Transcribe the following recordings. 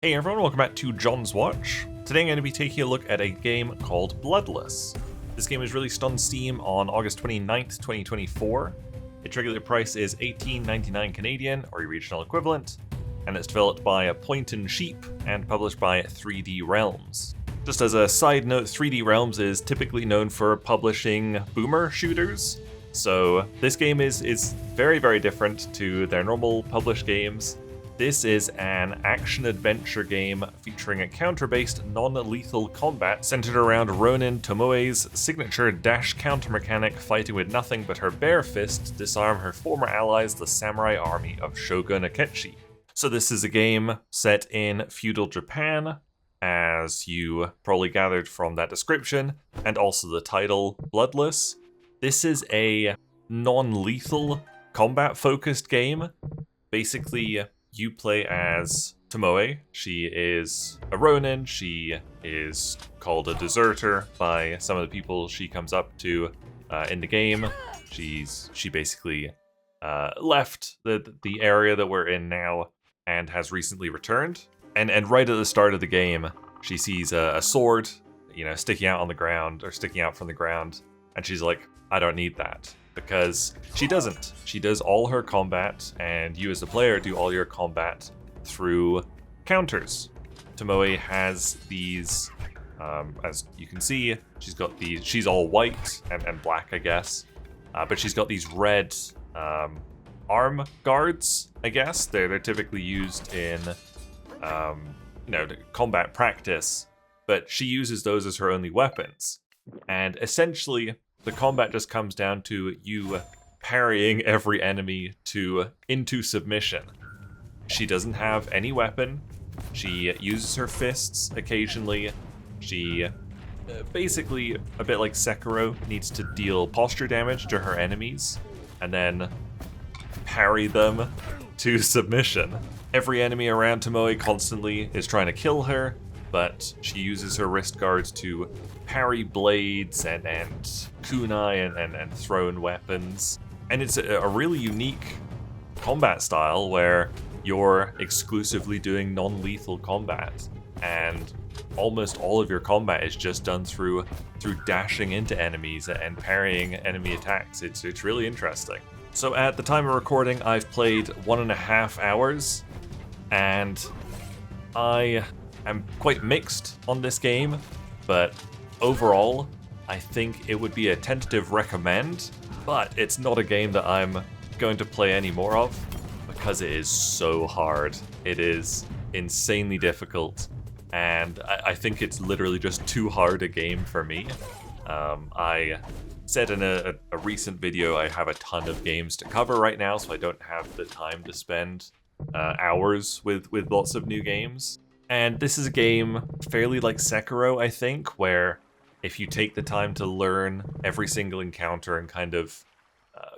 Hey everyone, welcome back to John's Watch. Today I'm going to be taking a look at a game called Bloodless. This game was released on Steam on August 29th, 2024. Its regular price is $18.99 Canadian, or your regional equivalent, and it's developed by Point and Sheep and published by 3D Realms. Just as a side note, 3D Realms is typically known for publishing boomer shooters, so this game is very different to their normal published games. This is an action-adventure game featuring a counter-based, non-lethal combat centered around Ronin Tomoe's signature dash counter mechanic, fighting with nothing but her bare fist to disarm her former allies, the samurai army of Shogun Akechi. So this is a game set in feudal Japan, as you probably gathered from that description, and also the title, Bloodless. This is a non-lethal, combat-focused game. Basically, you play as Tomoe. She is a ronin. She is called a deserter by some of the people she comes up to in the game. She basically left the area that we're in now and has recently returned. And right at the start of the game, she sees a sword, sticking out on the ground, or sticking out from the ground, and she's like, I don't need that. Because she doesn't. She does all her combat, and you as the player do all your combat through counters. Tomoe has these, as you can see, she's all white and black, I guess, but she's got these red arm guards, I guess. They're typically used in, combat practice, but she uses those as her only weapons. And essentially, the combat just comes down to you parrying every enemy into submission. She doesn't have any weapon. She uses her fists occasionally. She, basically, a bit like Sekiro, needs to deal posture damage to her enemies and then parry them to submission. Every enemy around Tomoe constantly is trying to kill her, but she uses her wrist guards to parry blades and kunai and thrown weapons. And it's a really unique combat style where you're exclusively doing non-lethal combat, and almost all of your combat is just done through dashing into enemies and parrying enemy attacks. It's really interesting. So at the time of recording, I've played 1.5 hours, and I am quite mixed on this game, but overall, I think it would be a tentative recommend, but it's not a game that I'm going to play any more of because it is so hard. It is insanely difficult, and I think it's literally just too hard a game for me. I said in a recent video I have a ton of games to cover right now, so I don't have the time to spend hours with lots of new games. And this is a game fairly like Sekiro, I think, where if you take the time to learn every single encounter and kind of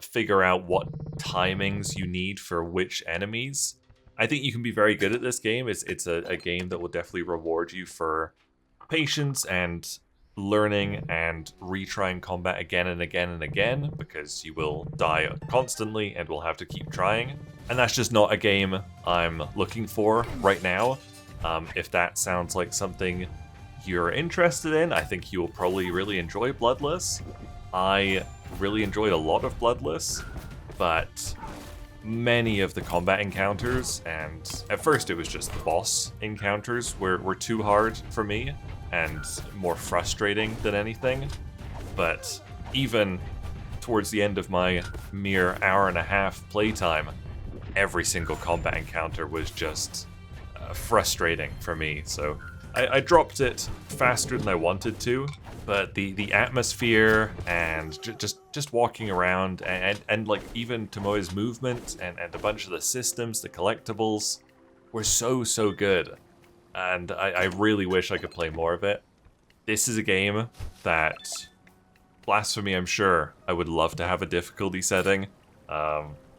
figure out what timings you need for which enemies, I think you can be very good at this game. It's a game that will definitely reward you for patience and learning and retrying combat again and again and again, because you will die constantly and will have to keep trying. And that's just not a game I'm looking for right now. If that sounds like something you're interested in, I think you'll probably really enjoy Bloodless. I really enjoyed a lot of Bloodless, but many of the combat encounters, and at first it was just the boss encounters, were too hard for me and more frustrating than anything. But even towards the end of my mere 1.5-hour playtime, every single combat encounter was just frustrating for me, so I dropped it faster than I wanted to. But the atmosphere and just walking around and like even Tomoe's movement and a bunch of the systems, the collectibles, were so good, and I really wish I could play more of it. This is a game that, blasphemy, I'm sure I would love to have a difficulty setting.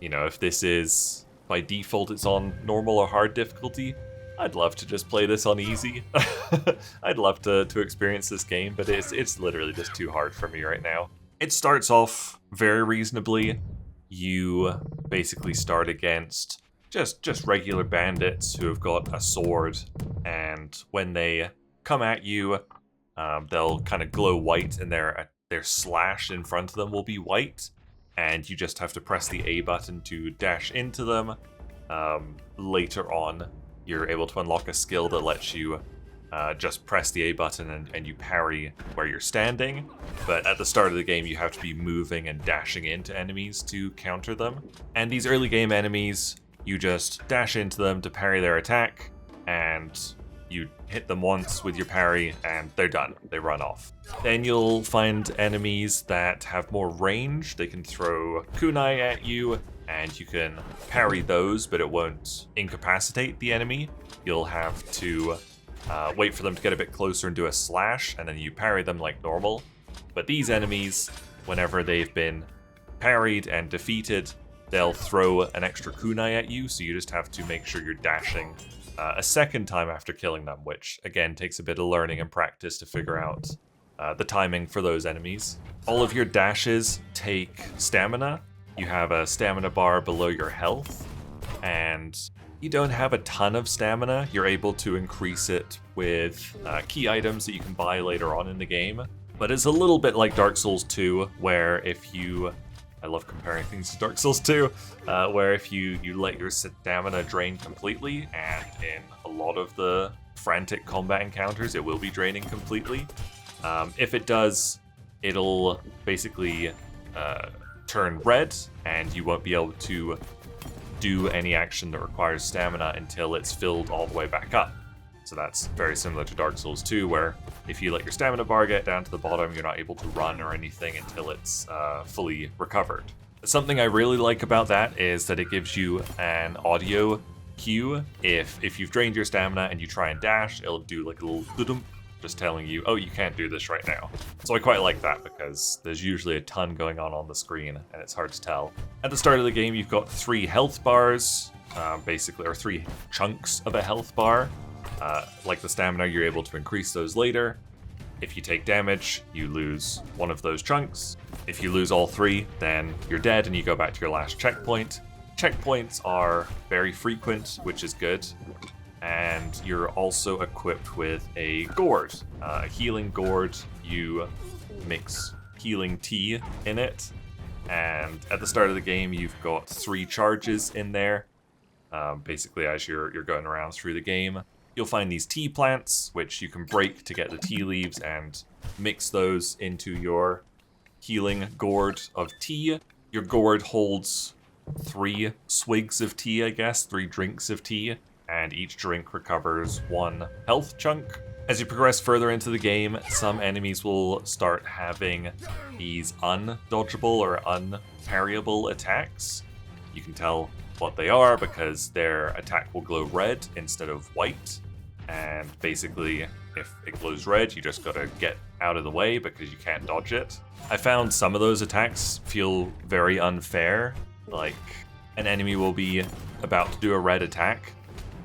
If this is by default it's on normal or hard difficulty, I'd love to just play this on easy. I'd love to experience this game, but it's literally just too hard for me right now. It starts off very reasonably. You basically start against just regular bandits who have got a sword, and when they come at you, they'll kind of glow white, and their slash in front of them will be white, and you just have to press the A button to dash into them. Later on, you're able to unlock a skill that lets you just press the A button and you parry where you're standing, but at the start of the game you have to be moving and dashing into enemies to counter them. And these early game enemies, you just dash into them to parry their attack, and you hit them once with your parry and they're done. They run off. Then you'll find enemies that have more range. They can throw kunai at you, and you can parry those, but it won't incapacitate the enemy. You'll have to wait for them to get a bit closer and do a slash, and then you parry them like normal. But these enemies, whenever they've been parried and defeated, they'll throw an extra kunai at you, so you just have to make sure you're dashing a second time after killing them, which again takes a bit of learning and practice to figure out the timing for those enemies. All of your dashes take stamina. You have a stamina bar below your health, and you don't have a ton of stamina. You're able to increase it with key items that you can buy later on in the game. But it's a little bit like Dark Souls 2, where if you... I love comparing things to Dark Souls 2, where if you let your stamina drain completely, and in a lot of the frantic combat encounters, it will be draining completely. If it does, it'll basically turn red, and you won't be able to do any action that requires stamina until it's filled all the way back up. So that's very similar to Dark Souls 2, where if you let your stamina bar get down to the bottom, you're not able to run or anything until it's fully recovered. Something I really like about that is that it gives you an audio cue. If you've drained your stamina and you try and dash, it'll do like a little dudum, just telling you, oh, you can't do this right now. So I quite like that, because there's usually a ton going on the screen, and it's hard to tell. At the start of the game, you've got 3 health bars, basically, or 3 chunks of a health bar. Like the stamina, you're able to increase those later. If you take damage, you lose one of those chunks. If you lose all 3, then you're dead and you go back to your last checkpoint. Checkpoints are very frequent, which is good. And you're also equipped with a gourd. A healing gourd, you mix healing tea in it. And at the start of the game, you've got 3 charges in there. Basically, as you're going around through the game, you'll find these tea plants, which you can break to get the tea leaves and mix those into your healing gourd of tea. Your gourd holds 3 swigs of tea, I guess, 3 drinks of tea, and each drink recovers 1 health chunk. As you progress further into the game, some enemies will start having these undodgeable or unparryable attacks. You can tell what they are because their attack will glow red instead of white, and basically if it glows red, you just gotta get out of the way because you can't dodge it. I found some of those attacks feel very unfair. Like, an enemy will be about to do a red attack,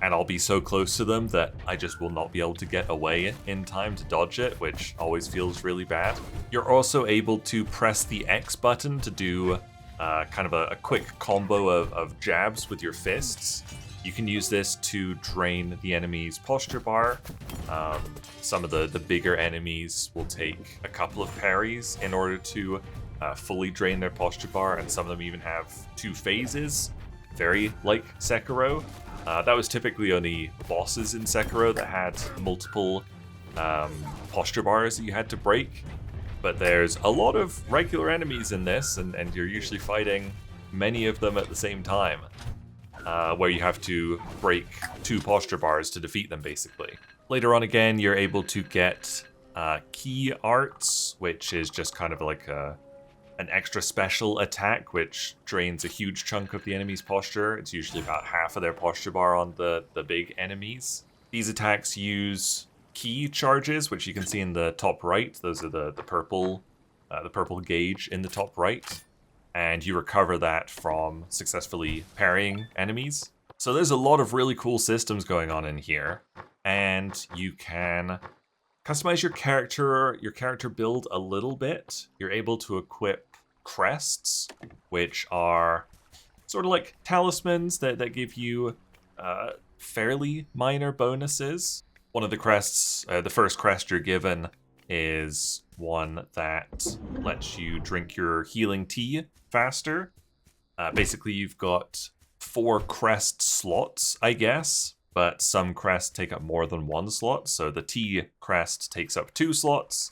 and I'll be so close to them that I just will not be able to get away in time to dodge it, which always feels really bad. You're also able to press the X button to do kind of a quick combo of jabs with your fists. You can use this to drain the enemy's posture bar. Some of the bigger enemies will take a couple of parries in order to fully drain their posture bar, and some of them even have 2 phases, very like Sekiro. That was typically only bosses in Sekiro that had multiple posture bars that you had to break. But there's a lot of regular enemies in this, and you're usually fighting many of them at the same time, where you have to break 2 posture bars to defeat them, basically. Later on again, you're able to get key arts, which is just kind of like an extra special attack, which drains a huge chunk of the enemy's posture. It's usually about half of their posture bar on the big enemies. These attacks use key charges, which you can see in the top right. Those are the purple gauge in the top right, and you recover that from successfully parrying enemies. So there's a lot of really cool systems going on in here, and you can customize your character build a little bit. You're able to equip crests, which are sort of like talismans that give you fairly minor bonuses. One of the crests, the first crest you're given, is one that lets you drink your healing tea faster. Basically, you've got 4 crest slots, I guess, but some crests take up more than 1 slot. So the tea crest takes up 2 slots.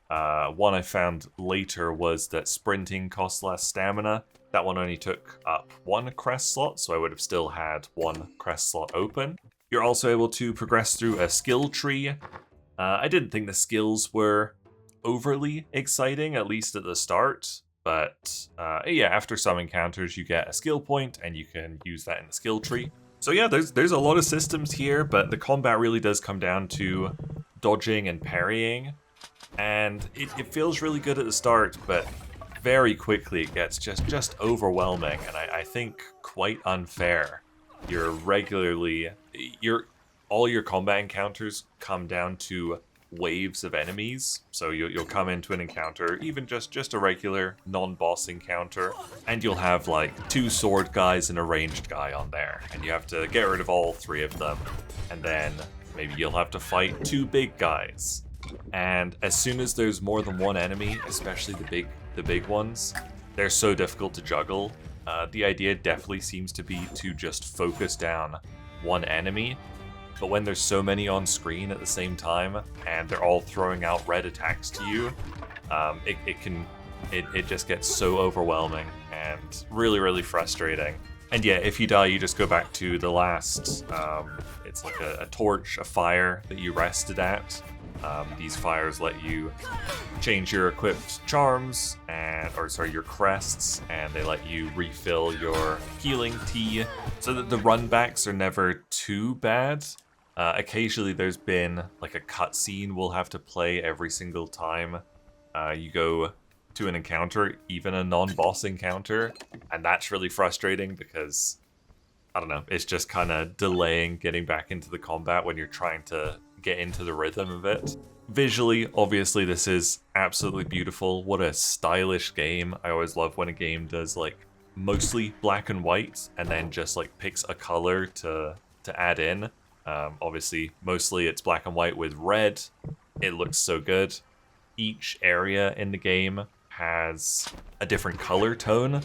One I found later was that sprinting costs less stamina. That one only took up 1 crest slot, so I would have still had 1 crest slot open. You're also able to progress through a skill tree. I didn't think the skills were overly exciting, at least at the start. But yeah, after some encounters, you get a skill point, and you can use that in the skill tree. So yeah, there's a lot of systems here, but the combat really does come down to dodging and parrying. And it feels really good at the start, but very quickly it gets just overwhelming, and I think quite unfair. All your combat encounters come down to waves of enemies. So you'll come into an encounter, even just a regular non-boss encounter, and you'll have like 2 sword guys and a ranged guy on there, and you have to get rid of all 3 of them, and then maybe you'll have to fight 2 big guys. And as soon as there's more than 1 enemy, especially the big ones, they're so difficult to juggle. The idea definitely seems to be to just focus down 1 enemy. But when there's so many on screen at the same time, and they're all throwing out red attacks to you, it just gets so overwhelming and really frustrating. And yeah, if you die, you just go back to the last, it's like a torch, a fire that you rested at. These fires let you change your equipped charms, your crests, and they let you refill your healing tea, so that the runbacks are never too bad. Occasionally there's been like a cutscene we'll have to play every single time you go to an encounter, even a non-boss encounter, and that's really frustrating because, I don't know, it's just kind of delaying getting back into the combat when you're trying to get into the rhythm of it. Visually, obviously, this is absolutely beautiful. What a stylish game. I always love when a game does like mostly black and white and then just like picks a color to add in. Obviously, mostly it's black and white with red. It looks so good. Each area in the game has a different color tone.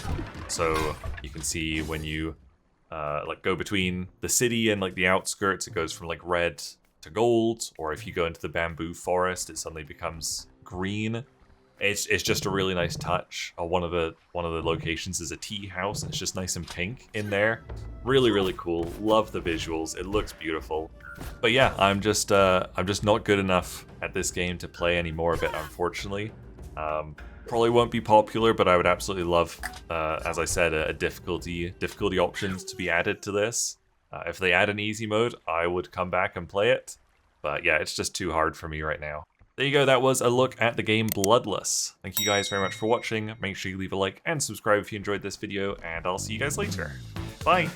So you can see when you like go between the city and like the outskirts, it goes from like red to gold, or if you go into the bamboo forest, it suddenly becomes green. It's just a really nice touch. One of the locations is a tea house, and it's just nice and pink in there. Really cool. Love the visuals. It looks beautiful. But yeah, I'm just not good enough at this game to play any more of it, unfortunately. Probably won't be popular, but I would absolutely love, as I said, a difficulty options to be added to this. If they add an easy mode, I would come back and play it. But yeah, it's just too hard for me right now. There you go, that was a look at the game Bloodless. Thank you guys very much for watching. Make sure you leave a like and subscribe if you enjoyed this video, and I'll see you guys later. Bye!